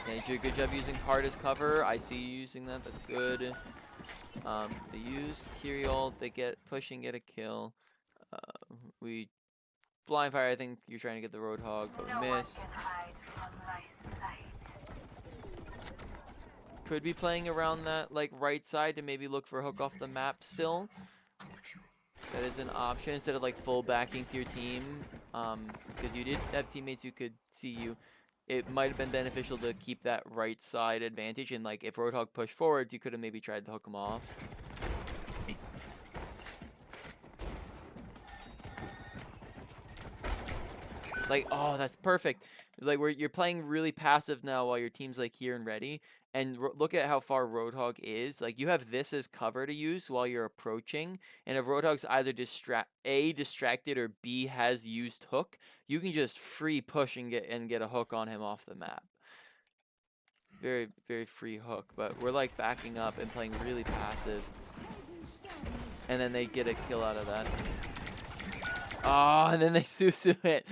Speaker 1: Yeah, you did a good job using card as cover. I see you using that. That's good. They use Kiri ult. They get pushing, get a kill. We blind fire. I think you're trying to get the Roadhog, but miss. Could be playing around that like right side to maybe look for a hook off the map still. That is an option instead of like full backing to your team. Because you did have teammates who could see you. It might have been beneficial to keep that right side advantage, and like if Roadhog pushed forwards, you could have maybe tried to hook him off. Like, oh, that's perfect. Like you're playing really passive now while your team's like here and ready. And look at how far Roadhog is. Like you have this as cover to use while you're approaching. And if Roadhog's either distracted or B has used hook, you can just free push and get a hook on him off the map. Very, very free hook, but we're like backing up and playing really passive. And then they get a kill out of that. Oh, and then they susu it.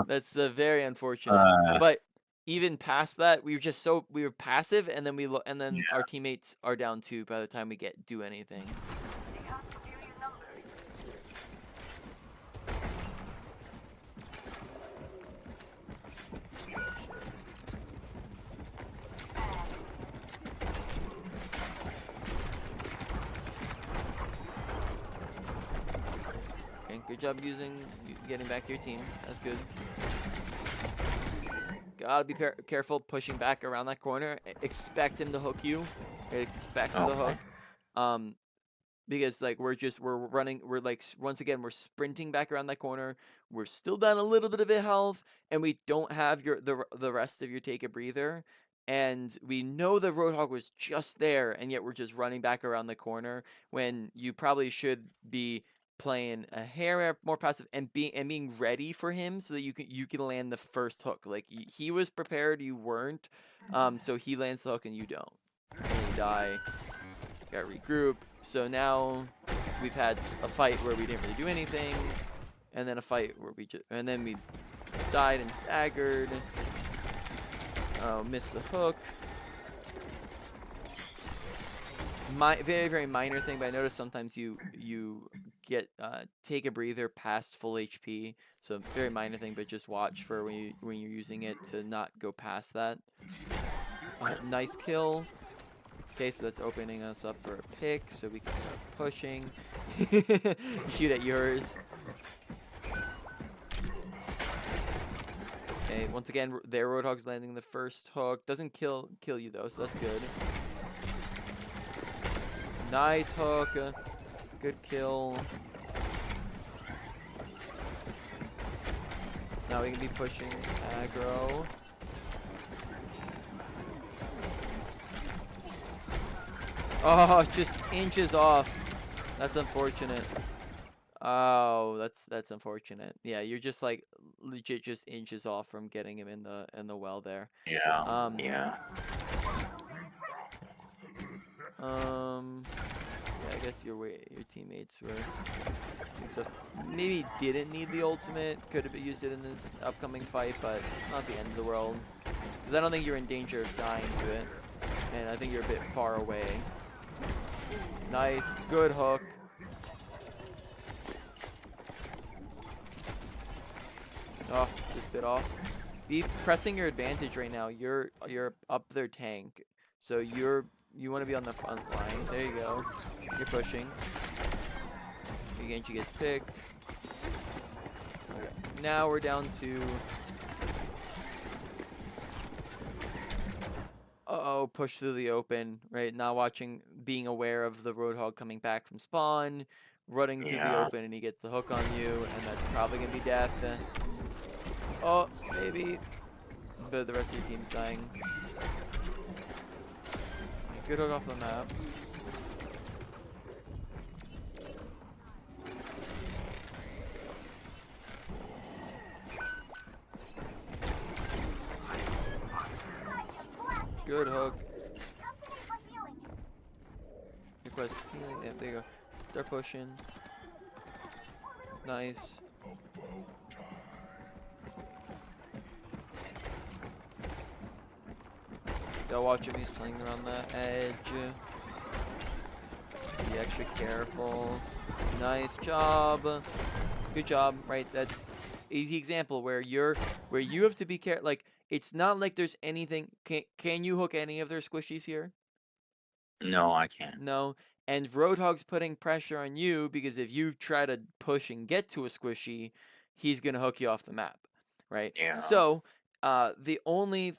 Speaker 1: That's very unfortunate. But even past that, we were passive, and then our teammates are down 2 by the time we do anything. Good job getting back to your team. That's good. Gotta be careful pushing back around that corner. Expect him to hook you. Expect the hook. Because like we're running. We're like once again we're sprinting back around that corner. We're still down a little bit of health, and we don't have the rest of your take a breather. And we know the Roadhog was just there, and yet we're just running back around the corner when you probably should be playing a hair more passive and being ready for him so that you can land the first hook. Like he was prepared, you weren't. So he lands the hook and you don't. And you die. Got regroup. So now we've had a fight where we didn't really do anything, and then a fight where we died and staggered. Oh, missed the hook. Very, very minor thing, but I noticed sometimes you get take a breather past full HP. So very minor thing, but just watch for when you're using it to not go past that. Nice kill. Okay, so that's opening us up for a pick, so we can start pushing. You shoot at yours. Okay, once again, their Roadhog's landing the first hook. Doesn't kill you though, so that's good. Nice hook. Good kill. Now we can be pushing aggro. Oh, just inches off. That's unfortunate. Oh, that's unfortunate. Yeah, you're just like legit just inches off from getting him in the well there.
Speaker 2: Yeah.
Speaker 1: Um,
Speaker 2: Yeah.
Speaker 1: Yeah, I guess your teammates were so maybe didn't need the ultimate. Could have used it in this upcoming fight, but not the end of the world. Because I don't think you're in danger of dying to it, and I think you're a bit far away. Nice, good hook. Oh, just bit off. Be pressing your advantage right now. You're up their tank, so you want to be on the front line. There you go. You're pushing. Genji gets picked. Okay. Now we're down to. Uh-oh, push through the open, right? Not watching, being aware of the Roadhog coming back from spawn, running through the
Speaker 2: Yeah.
Speaker 1: open, and he gets the hook on you, and that's probably gonna be death. Oh, maybe. But the rest of your team's dying. Good hook off the map. Good hook. Request healing. Yeah, there you go. Start pushing. Nice. Gotta watch him. He's playing around the edge. Be extra careful. Nice job. Good job. Right. That's easy example where you have to be careful. Like it's not like there's anything. Can you hook any of their squishies here?
Speaker 2: No, I can't.
Speaker 1: No. And Roadhog's putting pressure on you because if you try to push and get to a squishy, he's gonna hook you off the map, right?
Speaker 2: Yeah.
Speaker 1: So, the only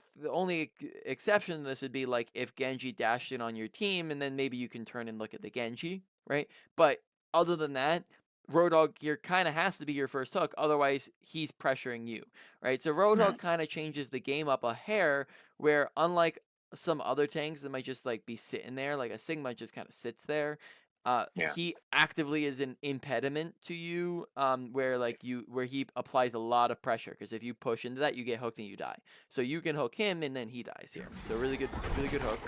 Speaker 1: exception to this would be like if Genji dashed in on your team, and then maybe you can turn and look at the Genji, right? But other than that, Roadhog here kind of has to be your first hook, otherwise he's pressuring you, right? So Roadhog kind of changes the game up a hair, where unlike some other tanks that might just like be sitting there, like a Sigma just kind of sits there.
Speaker 2: Yeah.
Speaker 1: He actively is an impediment to you, where he applies a lot of pressure. Because if you push into that, you get hooked and you die. So you can hook him and then he dies here. So really good hook.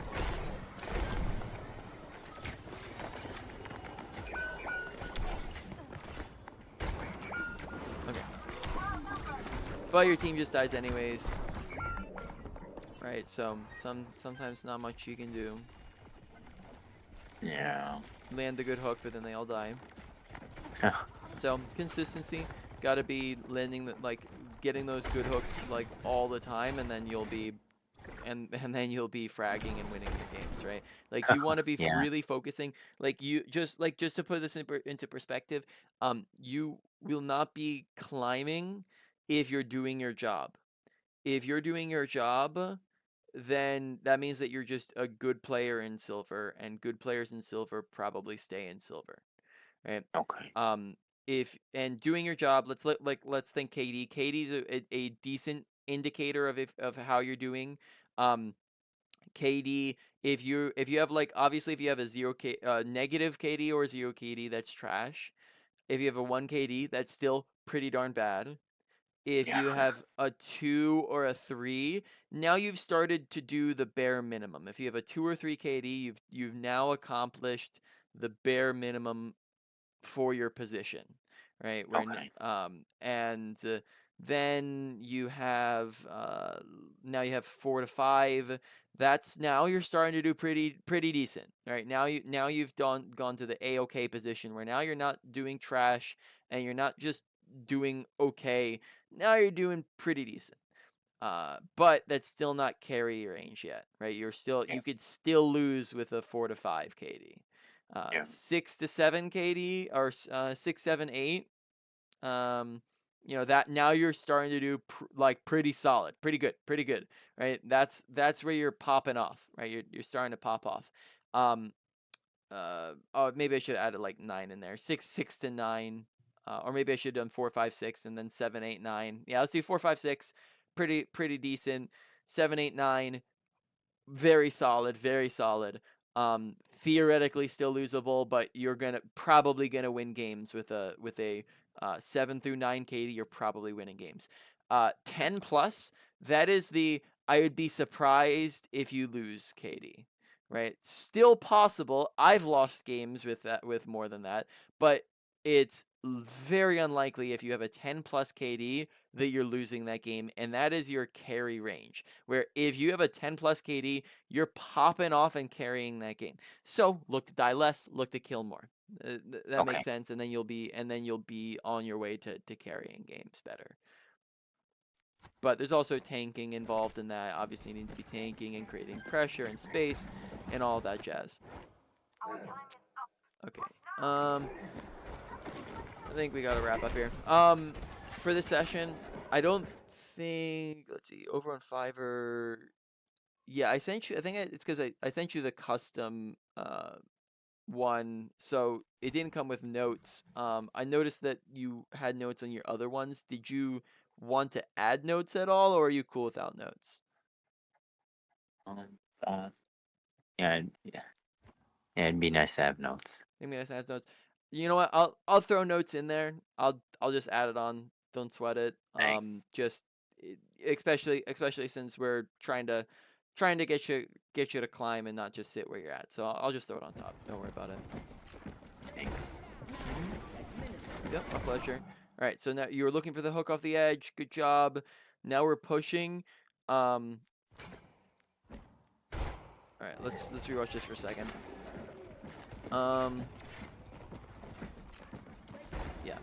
Speaker 1: Okay, but your team just dies anyways. Right, so sometimes not much you can do.
Speaker 2: Yeah.
Speaker 1: Land a good hook, but then they all die. So consistency, gotta be landing getting those good hooks like all the time, and then you'll be, and then you'll be fragging and winning the games, right? Like you want to be
Speaker 2: Yeah.
Speaker 1: really focusing. Like you just to put this into perspective, you will not be climbing if you're doing your job. If you're doing your job, then that means that you're just a good player in silver, and good players in silver probably stay in silver, right?
Speaker 2: Okay.
Speaker 1: If and doing your job, let's think KD. KD's a decent indicator of how you're doing. KD, if you have like obviously if you have a negative KD or 0 KD, that's trash. If you have a 1 KD, that's still pretty darn bad. If
Speaker 2: Yeah.
Speaker 1: you have a 2 or a 3, now you've started to do the bare minimum. If you have a 2 or 3 KD, you've now accomplished the bare minimum for your position, right?
Speaker 2: Okay.
Speaker 1: And then you have now you have 4 to 5. That's now you're starting to do pretty decent, right? You've gone to the A-OK position where now you're not doing trash and you're not just doing okay. Now you're doing pretty decent. But that's still not carry range yet, right?
Speaker 2: Yeah.
Speaker 1: You could still lose with a 4 to 5 KD.
Speaker 2: Yeah.
Speaker 1: 6 to 7 KD or 6, 7, 8. That now you're starting to do like pretty solid, pretty good, right? That's where you're popping off, right? You're starting to pop off. Oh, maybe I should have added like 9 in there. 6 to 9. Or maybe I should have done 4, 5, 6, and then 7, 8, 9. Yeah, let's do 4, 5, 6. Pretty decent. 7, 8, 9. Very solid, very solid. Theoretically still losable, but you're probably gonna win games with a 7 through 9 KD. You're probably winning games. 10 plus. That is I would be surprised if you lose KD. Right? Still possible. I've lost games with more than that, but it's very unlikely if you have a 10 plus KD that you're losing that game, and that is your carry range. Where if you have a 10 plus KD, you're popping off and carrying that game. So look to die less, look to kill more. That makes
Speaker 2: Okay.
Speaker 1: sense, and then you'll be on your way to carrying games better. But there's also tanking involved in that. Obviously, you need to be tanking and creating pressure and space and all that jazz. Okay. I think we gotta wrap up here. For this session, I don't think. Let's see. Over on Fiverr. Yeah, I sent you. I think it's because I sent you the custom one, so it didn't come with notes. I noticed that you had notes on your other ones. Did you want to add notes at all, or are you cool without notes?
Speaker 2: Um, uh, yeah, yeah, yeah. It'd be nice to have notes.
Speaker 1: I mean, I have notes. You know what? I'll throw notes in there. I'll just add it on. Don't sweat it.
Speaker 2: Thanks.
Speaker 1: Just especially since we're trying to get you to climb and not just sit where you're at. So I'll just throw it on top. Don't worry about it.
Speaker 2: Thanks.
Speaker 1: Yep, my pleasure. All right, so now you were looking for the hook off the edge. Good job. Now we're pushing. All right, let's rewatch this for a second. Yeah,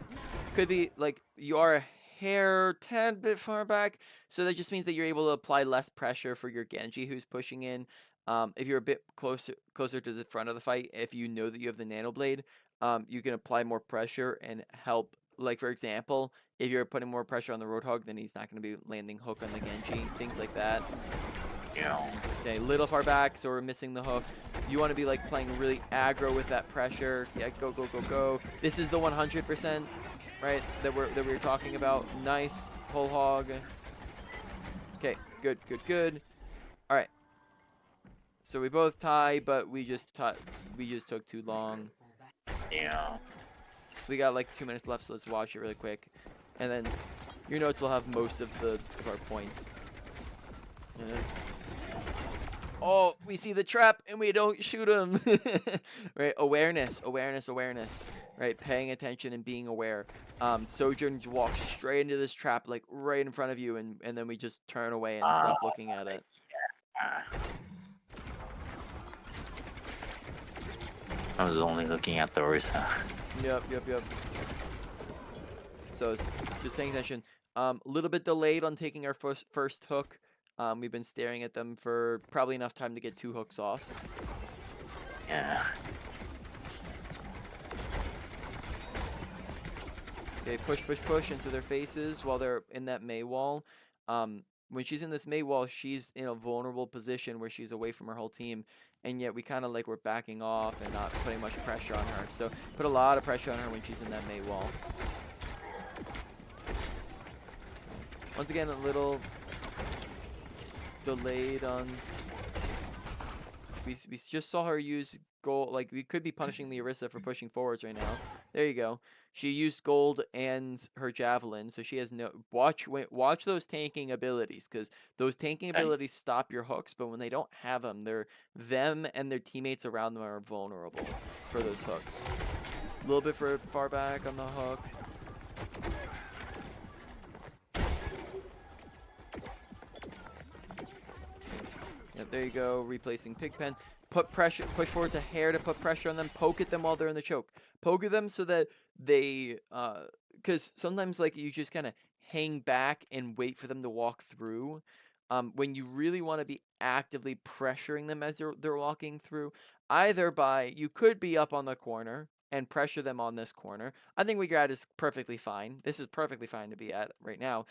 Speaker 1: could be like you are a hair tad bit far back, so that just means that you're able to apply less pressure for your Genji who's pushing in. If you're a bit closer to the front of the fight, if you know that you have the nano blade, you can apply more pressure and help. Like for example, if you're putting more pressure on the Roadhog, then he's not going to be landing hook on the Genji, things like that.
Speaker 2: Yeah.
Speaker 1: Okay, little far back, so we're missing the hook. You want to be like playing really aggro with that pressure. Yeah, go, go, go, go. This is the 100%, right? That we were talking about. Nice, whole hog. Okay, good, good, good. All right. So we both tie, but we just took too long.
Speaker 2: Yeah.
Speaker 1: We got like 2 minutes left, so let's watch it really quick, and then your notes will have most of our points. Oh, we see the trap and we don't shoot him. Right? Awareness. Right? Paying attention and being aware. Sojourn walks straight into this trap, like right in front of you, and then we just turn away and stop looking at it.
Speaker 2: I was only looking at the Orisa.
Speaker 1: Yep. So just paying attention. A little bit delayed on taking our first hook. We've been staring at them for probably enough time to get 2 hooks off.
Speaker 2: Yeah.
Speaker 1: Okay, push into their faces while they're in that Mei wall. When she's in this Mei wall, she's in a vulnerable position where she's away from her whole team, and yet we kind of like we're backing off and not putting much pressure on her. So put a lot of pressure on her when she's in that Mei wall. Once again, a little delayed on. We just saw her use gold. Like we could be punishing the Orisa for pushing forwards right now. There you go. She used gold and her javelin, so she has no watch those tanking abilities, because those tanking abilities stop your hooks, but when they don't have them, them and their teammates around them are vulnerable for those hooks. A little bit far back on the hook. Yep, there you go. Replacing Pigpen. Push forward to hair to put pressure on them. Poke at them while they're in the choke. Poke at them so that they, because sometimes like you just kind of hang back and wait for them to walk through. When you really want to be actively pressuring them as they're walking through, either by you could be up on the corner and pressure them on this corner. I think where you're at is perfectly fine. This is perfectly fine to be at right now.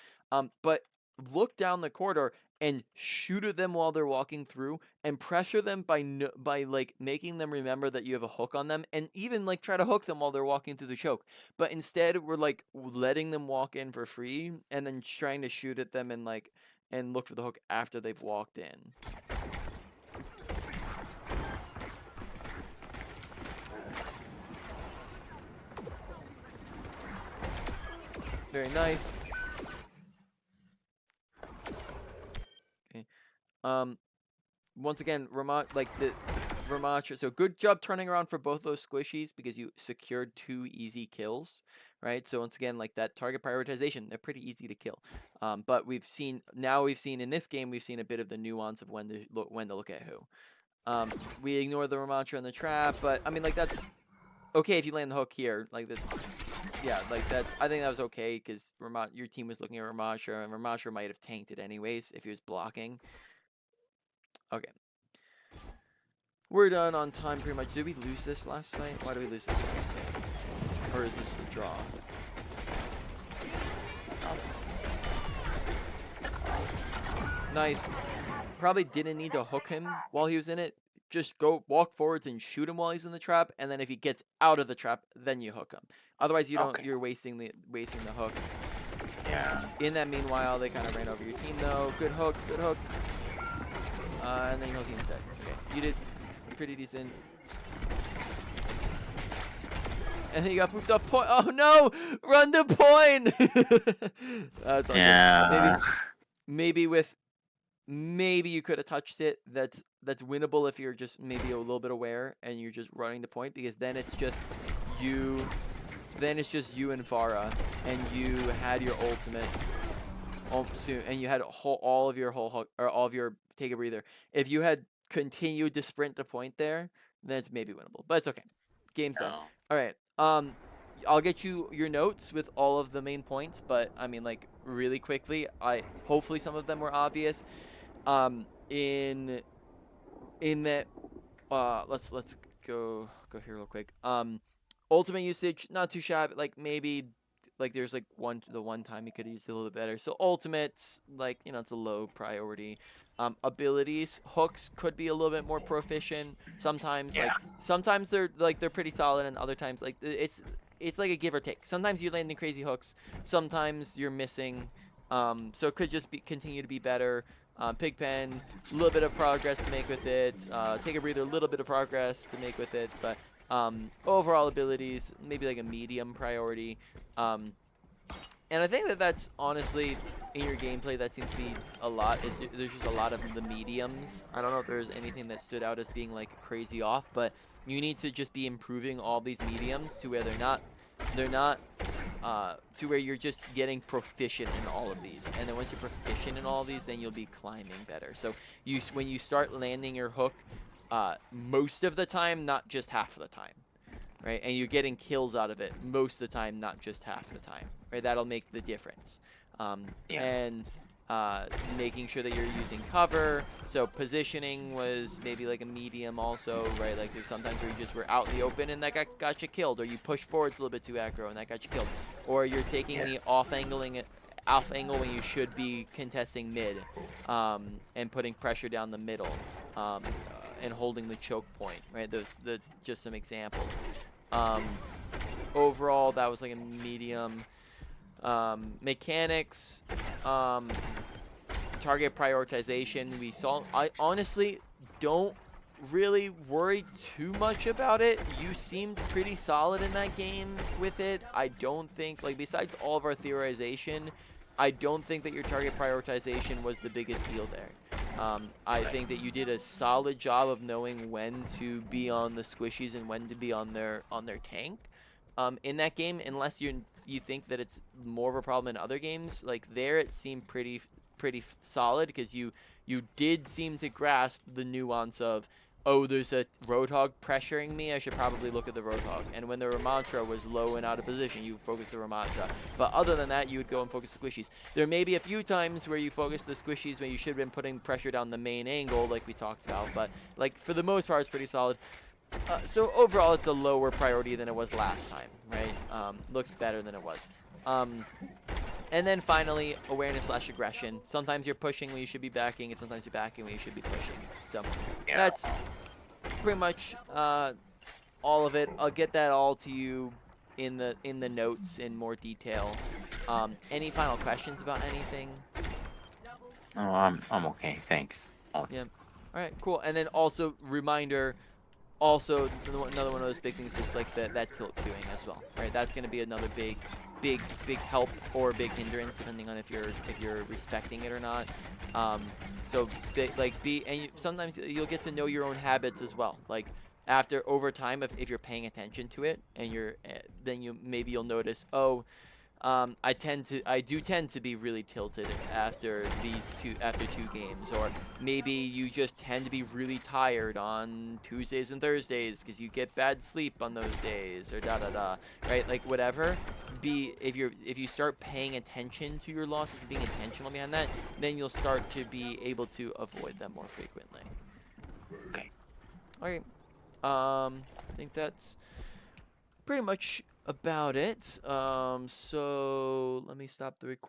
Speaker 1: But look down the corridor and shoot at them while they're walking through and pressure them by like making them remember that you have a hook on them, and even like try to hook them while they're walking through the choke. But instead we're like letting them walk in for free and then trying to shoot at them and look for the hook after they've walked in. Very nice. Okay. Once again, Ramatra. So good job turning around for both those squishies because you secured 2 easy kills, right? So once again, like that target prioritization, they're pretty easy to kill. But we've seen in this game, we've seen a bit of the nuance of when to look at who. We ignore the Ramatra and the trap, but I mean, like that's okay if you land the hook here. Like that's yeah, like that's I think that was okay because your team was looking at Ramatra, and Ramatra might have tanked it anyways if he was blocking. Okay. We're done on time pretty much. Did we lose this last fight? Why did we lose this last fight? Or is this a draw? Nice. Probably didn't need to hook him while he was in it. Just go walk forwards and shoot him while he's in the trap, and then if he gets out of the trap, then you hook him. Otherwise, you're wasting the hook.
Speaker 2: Yeah.
Speaker 1: In that meanwhile, they kind of ran over your team though. Good hook, good hook. And then you hook instead. Okay, you did pretty decent. And then you got pooped off point. Oh no! Run the point! That's all
Speaker 2: Yeah.
Speaker 1: good. Maybe you could have touched it. That's winnable if you're just maybe a little bit aware and you're just running the point, because then it's just you. Then it's just you and Vara, and you had your ultimate soon, and you had all of your take a breather. If you had continued to sprint the point there, then it's maybe winnable. But it's okay. Game's done.
Speaker 2: No.
Speaker 1: All right. I'll get you your notes with all of the main points, but I mean, like, really quickly. Hopefully some of them were obvious. In that, let's go here real quick. Ultimate usage, not too shabby. Like maybe, like there's like the one time you could use it a little bit better. So ultimates, like it's a low priority. Abilities, hooks could be a little bit more proficient. Sometimes sometimes they're pretty solid, and other times like it's like a give or take. Sometimes you're landing crazy hooks, sometimes you're missing. So it could just continue to be better. Pigpen, a little bit of progress to make with it. Take a breather, a little bit of progress to make with it. But overall abilities, maybe like a medium priority. And I think that's honestly, in your gameplay, that seems to be a lot. There's just a lot of the mediums. I don't know if there's anything that stood out as being like crazy off, but you need to just be improving all these mediums to where they're not to where you're just getting proficient in all of these. And then once you're proficient in all of these, then you'll be climbing better. So when you start landing your hook, most of the time, not just half of the time. Right, and you're getting kills out of it most of the time, not just half the time. Right, that'll make the difference. And making sure that you're using cover. So positioning was maybe like a medium also, right? Like there's sometimes where you just were out in the open and that got you killed, or you push forwards a little bit too aggro and that got you killed, or you're taking the off angle when you should be contesting mid, and putting pressure down the middle, and holding the choke point, right? Just some examples. Overall, that was like a medium. Mechanics, target prioritization, we saw. I honestly don't really worry too much about it. You seemed pretty solid in that game with it. I don't think, like, besides all of our theorization, I don't think that your target prioritization was the biggest deal there. I think that you did a solid job of knowing when to be on the squishies and when to be on their tank. In that game, unless you think that it's more of a problem in other games, like there it seemed pretty solid, because you did seem to grasp the nuance of oh, there's a Roadhog pressuring me, I should probably look at the Roadhog. And when the Ramantra was low and out of position, you focus the Ramantra. But other than that, you would go and focus the squishies. There may be a few times where you focus the squishies when you should have been putting pressure down the main angle, like we talked about. But like for the most part, it's pretty solid. So overall, it's a lower priority than it was last time, right? Looks better than it was. And then finally, awareness/aggression. Sometimes you're pushing when you should be backing, and sometimes you're backing when you should be pushing. So
Speaker 2: Yeah.
Speaker 1: that's pretty much all of it. I'll get that all to you in the notes in more detail. Any final questions about anything?
Speaker 2: No, I'm okay. Thanks.
Speaker 1: Yeah. All right, cool. And then also reminder. Also, another one of those big things is like that tilt queuing as well, right? That's going to be another big help or big hindrance depending on if you're respecting it or not. So sometimes you'll get to know your own habits as well. Like over time, if you're paying attention to it and then maybe you'll notice, oh, I do tend to be really tilted after two games, or maybe you just tend to be really tired on Tuesdays and Thursdays because you get bad sleep on those days, or right? Like whatever. If you start paying attention to your losses, being intentional behind that, then you'll start to be able to avoid them more frequently.
Speaker 2: Okay.
Speaker 1: All right. I think that's pretty much about it. So let me stop the recording.